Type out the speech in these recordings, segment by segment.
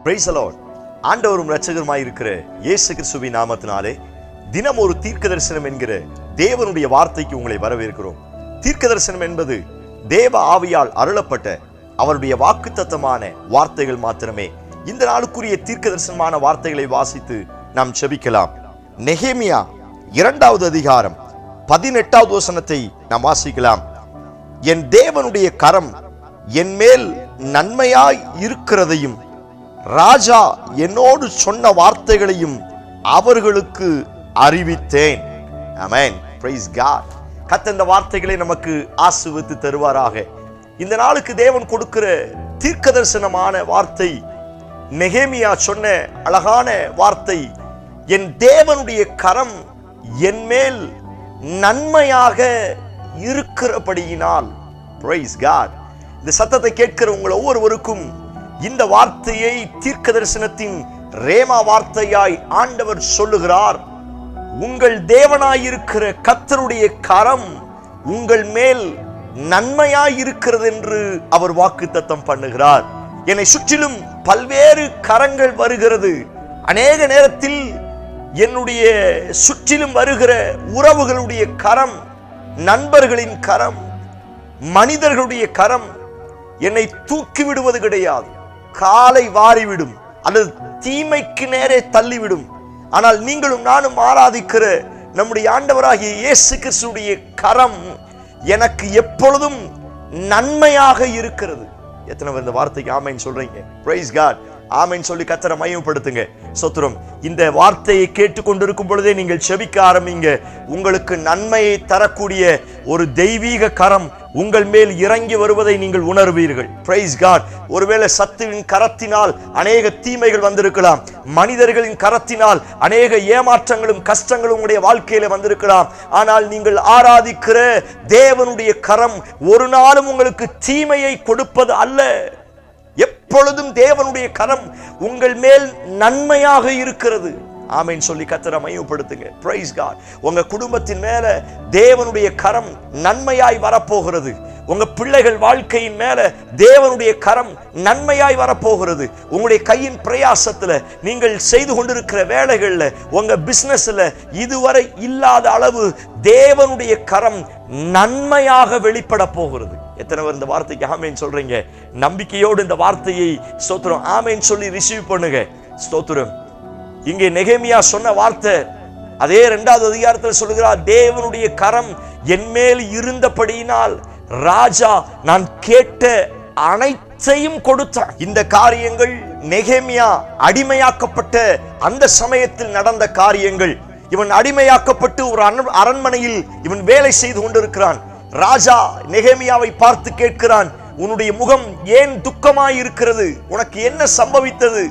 Price the Lord. ஆண்டவரும் இரட்சகருமாய் இருக்கிற இயேசு கிறிஸ்துவின் நாமத்தினாலே தினம் ஒரு தீர்க்க தரிசனம் என்கிற தேவனுடைய வார்த்தைக்கு உங்களை வரவேற்கிறோம். தீர்க்க தரிசனம் என்பது தேவ ஆவியால் அருளப்பட்ட அவருடைய வாக்குத்தத்தமான வார்த்தைகள் மாத்திரமே. இந்த நாளுக்குரிய தீர்க்க தரிசனமான வார்த்தைகளை வாசித்து நாம் செபிக்கலாம். நெகேமியா 2வது அதிகாரம் 18வது வசனத்தை நாம் வாசிக்கலாம். என் தேவனுடைய கரம் என் மேல் நன்மையாய் இருக்கிறதையும் ராஜா என்னோடு சொன்ன வார்த்தைகளையும் அவர்களுக்கு அறிவித்தேன். ஆமென். Praise God. கர்த்தர் இந்த வார்த்தைகளை நமக்கு ஆசீர்வதித்து தருவாராக. இந்த நாளுக்கு தேவன் கொடுக்கிற தீர்க்க தரிசனமான வார்த்தை, நெகேமியா சொன்ன அழகான வார்த்தை, என் தேவனுடைய கரம் என் மேல் நன்மையாக இருக்கிறபடியினால். Price God. இந்த சத்தத்தை கேட்கிற உங்கள் ஒவ்வொருவருக்கும் இந்த வார்த்தையை தீர்க்க தரிசனத்தின் ரேமா வார்த்தையாய் ஆண்டவர் சொல்லுகிறார். உங்கள் தேவனாயிருக்கிற கர்த்தருடைய கரம் உங்கள் மேல் நன்மையாயிருக்கிறது என்று அவர் வாக்குத்தத்தம் பண்ணுகிறார். என்னை சுற்றிலும் பல்வேறு கரங்கள் வருகிறது. அநேக நேரத்தில் என்னுடைய சுற்றிலும் வருகிற உறவுகளுடைய கரம், நண்பர்களின் கரம், மனிதர்களுடைய கரம் என்னை தூக்கி விடுவது கிடையாது. காலை வாரிவிடும் அல்லது தீமைக்கு நேரே தள்ளிவிடும். ஆனால் நீங்களும் நானும் ஆராதிக்கிற நம்முடைய ஆண்டவராகிய இயேசு கிறிஸ்துடைய கரம் எனக்கு எப்பொழுதும் நன்மையாக இருக்கிறது. எத்தனை பேர் இந்த வார்த்தைக்கு ஆமென் சொல்றீங்க? Price God. ஆமென் சொல்லி கர்த்தரை மகிமைப்படுத்துங்க. ஸ்தோத்திரம். இந்த வார்த்தையை கேட்டுக்கொண்டிருக்கும் பொழுதே நீங்கள் செபிக்க ஆரம்பிங்க. உங்களுக்கு நன்மையை தரக்கூடிய ஒரு தெய்வீக கரம் உங்கள் மேல் இறங்கி வருவதை நீங்கள் உணர்வீர்கள். Praise God. ஒருவேளை சத்துவின் கரத்தினால் அநேக தீமைகள் வந்திருக்கலாம், மனிதர்களின் கரத்தினால் அநேக ஏமாற்றங்களும் கஷ்டங்களும் உங்களுடைய வாழ்க்கையில வந்திருக்கலாம். ஆனால் நீங்கள் ஆராதிக்கிற தேவனுடைய கரம் ஒரு நாளும் உங்களுக்கு தீமையை கொடுப்பது அல்ல. எப்பொழுதும் தேவனுடைய கரம் உங்கள் மேல் நன்மையாக இருக்கிறது. ஆமென் சொல்லி கர்த்தரை மகிமைப்படுத்துங்க. Price God. உங்க குடும்பத்தின் மேல தேவனுடைய கரம் நன்மையாய் வரப்போகிறது. உங்க பிள்ளைகள் வாழ்க்கையின் மேல தேவனுடைய கரம் நன்மையாய் வரப்போகிறது. உங்களுடைய கையின் பிரயாசத்துல, நீங்கள் செய்து கொண்டிருக்கிற வேலைகள்ல, உங்க பிசினஸ்ல இதுவரை இல்லாத அளவு தேவனுடைய கரம் நன்மையாக வெளிப்பட போகிறது. எத்தனை பேர் இந்த வார்த்தைக்கு ஆமென் சொல்றீங்க? நம்பிக்கையோடு இந்த வார்த்தையை ஸ்தோத்திரம் ஆமென் சொல்லி ரிசீவ் பண்ணுங்க. ஸ்தோத்திரம். இங்கே நெகேமியா சொன்ன வார்த்தை அதே 2வது அதிகாரத்தில் சொல்லுகிறார், தேவனுடைய கரம் என் மேல் இருந்தபடியினால் ராஜா நான் கேட்ட அனைத்தையும் கொடுத்தான். இந்த காரியங்கள் நெகேமியா அடிமையாக்கப்பட்ட அந்த சமயத்தில் நடந்த காரியங்கள். இவன் அடிமையாக்கப்பட்டு ஒரு அரண்மனையில் இவன் வேலை செய்து கொண்டிருக்கிறான். ராஜா நெகேமியாவை பார்த்து கேட்கிறான், உன்னுடைய முகம் ஏன் துக்கமாய் இருக்கிறது? உனக்கு என்ன சம்பவித்தது?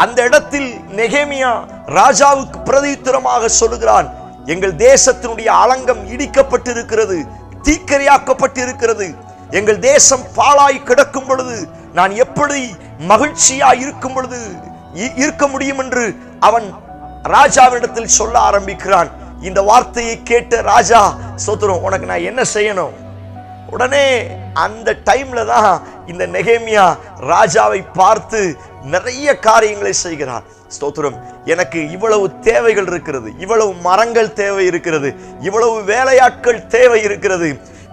அந்த இடத்தில் நெகேமியா ராஜாவுக்கு பிரதியுத்தரமாக சொல்லுகிறான், எங்கள் தேசத்தினுடைய அலங்கம் இடிக்கப்பட்டிருக்கிறது, தீக்கிரையாக்கப்பட்டிருக்கிறது. எங்கள் தேசம் பாழாய் கிடக்கும் பொழுது நான் எப்படி மகிழ்ச்சியாய் இருக்கும் பொழுது இருக்க முடியும் என்று அவன் ராஜாவிடத்தில் சொல்ல ஆரம்பிக்கிறான். இந்த வார்த்தையை கேட்ட ராஜா, ஸ்தோத்திரம், உனக்கு நான் என்ன செய்யணும்? உடனே அந்த டைம்ல தான் இந்த நெகேமியா ராஜாவை பார்த்து நிறைய காரியங்களை செய்கிறார். ஸ்தோத்திரம். எனக்கு இவ்வளவு தேவைகள் இருக்கிறது, இவ்வளவு மரங்கள் தேவை இருக்கிறது, இவ்வளவு வேலையாட்கள் தேவை இருக்கிறது.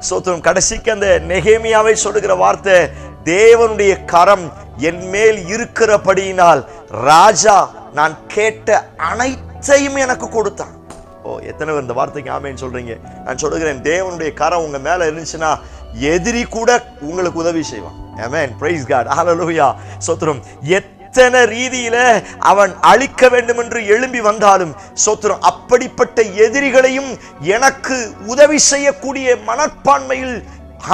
ஸ்தோத்திரம். கடைசிக்கு அந்த நெகேமியாவை சொல்லுகிற வார்த்தை, தேவனுடைய கரம் என் மேல் இருக்கிறபடியினால் ராஜா நான் கேட்ட அனைத்தையும் எனக்கு கொடுத்தான். ஓ, எத்தனை பேர் இந்த வார்த்தைக்கு ஆமென் சொல்றீங்க? நான் சொல்லுகிறேன், தேவனுடைய கரம் உங்க மேல இருந்துச்சுன்னா எதிரி கூட உங்களுக்கு உதவி செய்வான். ஆமென். Praise God. ஹல்லேலூயா. ஸ்தோத்திரம். எத்தனை ரீதியில அவன் அழிக்க வேண்டும் என்று எழும்பி வந்தாலும் ஸ்தோத்திரம், அப்படிப்பட்ட எதிரிகளையும் எனக்கு உதவி செய்யக்கூடிய மனப்பான்மையில்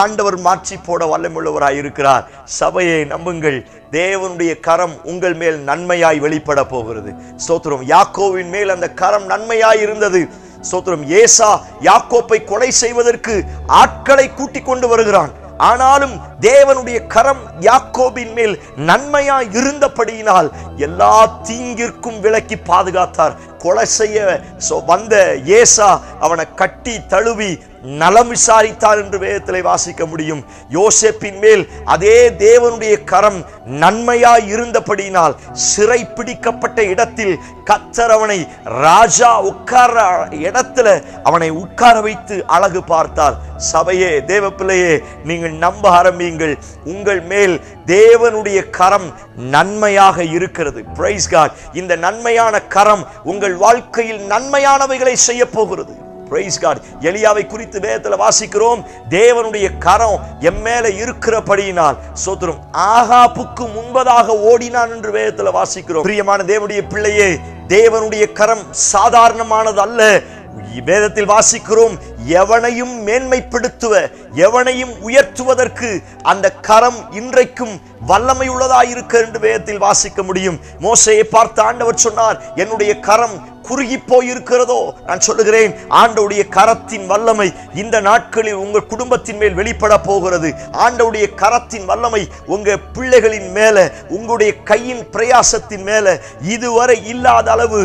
ஆண்டவர் மாற்றி போட வல்லமையுள்ளவராய் இருக்கிறார். சபையை நம்புங்கள், தேவனுடைய கரம் உங்கள் மேல் நன்மையாய் வெளிப்பட போகிறது. ஸ்தோத்திரம். யாக்கோவின் மேல் அந்த கரம் நன்மையாய் இருந்தது. ஸ்தோத்திரம். ஏசா யாக்கோப்பை கொலை செய்வதற்கு ஆட்களை கூட்டிக் கொண்டு வருகிறான். ஆனாலும் தேவனுடைய கரம் யாக்கோபின் மேல் நன்மையாய் இருந்தபடியினால் எல்லா தீங்கிற்கும் விலக்கி பாதுகாத்தார். கொலை செய்ய வந்த ஏசா அவனை கட்டி தழுவி நலம் விசாரித்தார் என்று வேதத்திலே வாசிக்க முடியும். யோசேப்பின் மேல் அதே தேவனுடைய கரம் நன்மையாய் இருந்தபடியினால் சிறை பிடிக்கப்பட்ட இடத்தில் கர்த்தர் அவனை ராஜா உட்கார இடத்துல அவனை உட்கார வைத்து அழகு பார்த்தார். சபையே, தேவ பிள்ளையே, நீங்கள் நம்ப ஆரம்பியுங்கள். உங்கள் மேல் தேவனுடைய கரம் நன்மையாக இருக்கிறது. Praise God. இந்த நன்மையான கரம் உங்கள் வாழ்க்கையில் நன்மையானவைகளை செய்ய போகிறது. Praise God. எலியாவை குறித்து வேதத்தில் வாசிக்கிறோம், தேவனுடைய கரம் எம்மேல இருக்கிறபடியினால் சோத்திரம் ஆகாபுக்கு முன்பதாக ஓடினான் என்று வேதத்தில் வாசிக்கிறோம். பிரியமான தேவனுடைய பிள்ளையே, தேவனுடைய கரம் சாதாரணமானது அல்ல. வேதத்தில் வாசிக்கிறோம், எவனையும் மேன்மைப்படுத்துவ, எவனையும் உயர்த்துவதற்கு அந்த கரம் இன்றைக்கும் வல்லமை உள்ளதாயிருக்க என்று வேதத்தில் வாசிக்க முடியும். மோசேயை பார்த்து ஆண்டவர் சொன்னார், என்னுடைய கரம் குறுகி போயிருக்கிறதோ? நான் சொல்லுகிறேன், ஆண்டவருடைய கரத்தின் வல்லமை இந்த நாட்களில் உங்கள் குடும்பத்தின் மேல் வெளிப்பட போகிறது. ஆண்டவருடைய கரத்தின் வல்லமை உங்க பிள்ளைகளின் மேல, உங்களுடைய கையின் பிரயாசத்தின் மேல இதுவரை இல்லாத அளவு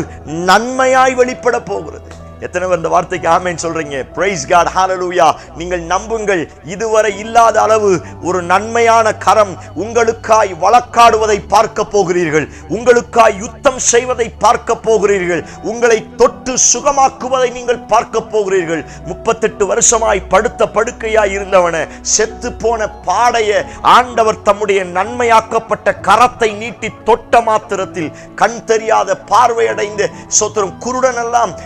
நன்மையாய் வெளிப்பட போகிறது. எத்தனை பேர் இந்த வார்த்தைக்கு ஆமென் சொல்றீங்க? பிரைஸ் காட், ஹalleluya. நீங்கள் நம்புங்கள், இதுவரை இல்லாத அளவு ஒரு நன்மையான கரம் உங்களுக்காய் வழக்காடுவதை பார்க்க போகிறீர்கள். உங்களுக்காய் யுத்தம் செய்வதை பார்க்க போகிறீர்கள். உங்களை தொட்டு சுகமாக்குவதை நீங்கள் பார்க்க போகிறீர்கள். 38 வருஷமாய் படுத்த படுக்கையாய் இருந்தவன, செத்து போன பாடைய ஆண்டவர் தம்முடைய நன்மையாக்கப்பட்ட கரத்தை நீட்டி தொட்ட மாத்திரத்தில் கண் தெரியாத பார்வையடைந்த சோத்திரம் குருடன் எல்லாம்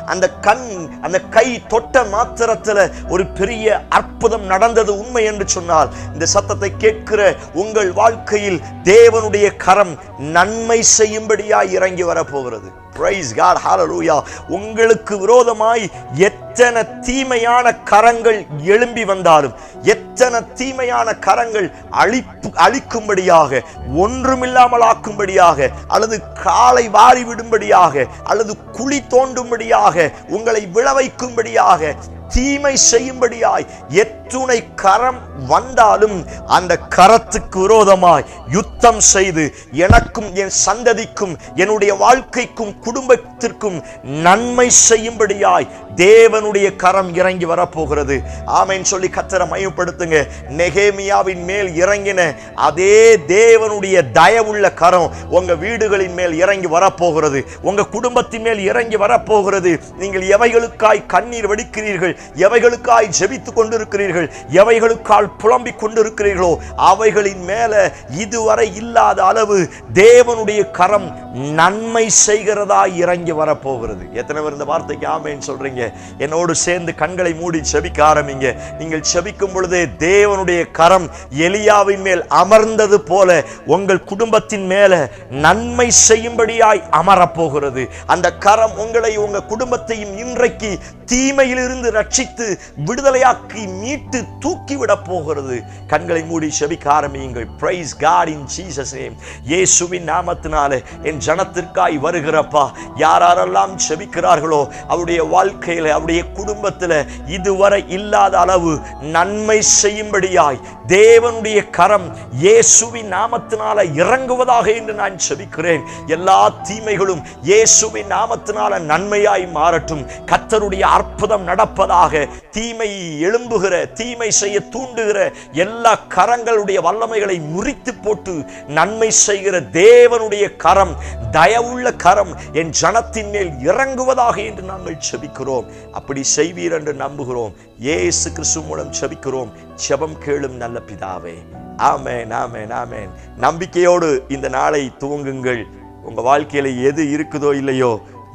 அந்த கை தொட்ட மாத்திரத்தில் ஒரு பெரிய அற்புதம் நடந்தது உண்மை என்று சொன்னால், இந்த சத்தத்தை கேட்கிற உங்கள் வாழ்க்கையில் தேவனுடைய கரம் நன்மை செய்யும்படியாய் இறங்கி வரப்போகிறது. Praise God, hallelujah. உங்களுக்கு விரோதமாய் எத்தனை தீமையான கரங்கள் எழும்பி வந்தாலும், எத்தனை தீமையான கரங்கள் அழிக்கும்படியாக, ஒன்றுமில்லாமல் ஆக்கும்படியாக, அல்லது காலை வாரி விடும்படியாக, அல்லது குழி தோண்டும்படியாக, உங்களை விழவைக்கும்படியாக, தீமை செய்யும்படியாய் எத்துணை கரம் வந்தாலும் அந்த கரத்துக்கு விரோதமாய் யுத்தம் செய்து எனக்கும் என் சந்ததிக்கும் என்னுடைய வாழ்க்கைக்கும் குடும்பத்திற்கும் நன்மை செய்யும்படியாய் தேவனுடைய கரம் இறங்கி வரப்போகிறது. ஆமென் சொல்லி கர்த்தரை மகிமைப்படுத்துங்க. நெகேமியாவின் மேல் இறங்கின அதே தேவனுடைய தயவுள்ள கரம் உங்க வீடுகளின் மேல் இறங்கி வரப்போகிறது. உங்க குடும்பத்தின் மேல் இறங்கி வரப்போகிறது. நீங்கள் எவைகளுக்காய் கண்ணீர் வடிக்கிறீர்கள், எவைகளுக்காய் ஜெபித்துக் கொண்டிருக்கிறீர்கள், எவைகளுக்கால் புலம்பிக் கொண்டிருக்கிறீர்களோ அவைகளின் மேல இதுவரை இல்லாத அளவு தேவனுடைய கரம் நன்மை செய்கிறதா இறங்கி வரப்போகிறது. எத்தனை பேர் இந்த வார்த்தைக்கு ஆமென் சொல்றீங்க? என்னோடு சேர்ந்து கண்களை மூடி ஜெபிக்க ஆரம்பிங்க. நீங்கள் ஜெபிக்கும் பொழுதே தேவனுடைய கரம் எலியாவின் மேல் அமர்ந்தது போல உங்கள் குடும்பத்தின் மேல நன்மை செய்யும்படியாய் அமரப்போகிறது. அந்த கரம் உங்களை, உங்க குடும்பத்தையும் இன்றைக்கு தீமையிலிருந்து ரட்சித்து விடுதலையாக்கி மீட்டு தூக்கிவிட போகிறது. கண்களை மூடி ஜெபிக்க ஆரம்பியுங்கள். Praise God in Jesus name. இயேசுவின் நாமத்தினாலே என் ஜனத்திற்காய் வருகிறப்பா, யாரெல்லாம் ஜெபிக்கிறார்களோ அவருடைய வாழ்க்கையில, அவருடைய குடும்பத்தில் இதுவரை இல்லாத அளவு நன்மை செய்யும்படியாய் தேவனுடைய கரம் இயேசுவின் நாமத்தினால இறங்குவதாக என்று நான் ஜெபிக்கிறேன். எல்லா தீமைகளும் இயேசுவின் நாமத்தினால நன்மையாய் மாறட்டும். கர்த்தருடைய அற்புதம் நடப்பதாக. தீமை எழும்புகிற, தீமை செய்ய தூண்டுகிற எல்லா கரங்களுடைய வல்லமைகளை முறித்து போட்டு நன்மை செய்கிற தேவனுடைய கரம், தயவுள்ள கரம் என் ஜனத்தின் மேல் இறங்குவதாக என்று நாங்கள் ஜெபிக்கிறோம். அப்படி செய்வீர் என்று நம்புகிறோம். இயேசு கிறிஸ்து மூலம் ஜெபிக்கிறோம். ஜெபம் கேளும் நல்ல பிதாவே. ஆமென், ஆமென், ஆமென். நம்பிக்கையோடு இந்த நாளை துவங்குங்கள். உங்க வாழ்க்கையில எது இருக்குதோ இல்லையோ,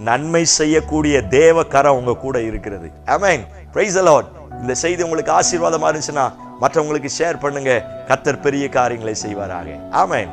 நன்மை செய்யக்கூடிய தேவ கரம் உங்க கூட இருக்கிறது. ஆமென். Praise the Lord. இந்த செய்தி உங்களுக்கு ஆசீர்வாதமா இருந்துச்சுன்னா மற்றவங்களுக்கு ஷேர் பண்ணுங்க. கர்த்தர் பெரிய காரியங்களை செய்வாராக. ஆமென்.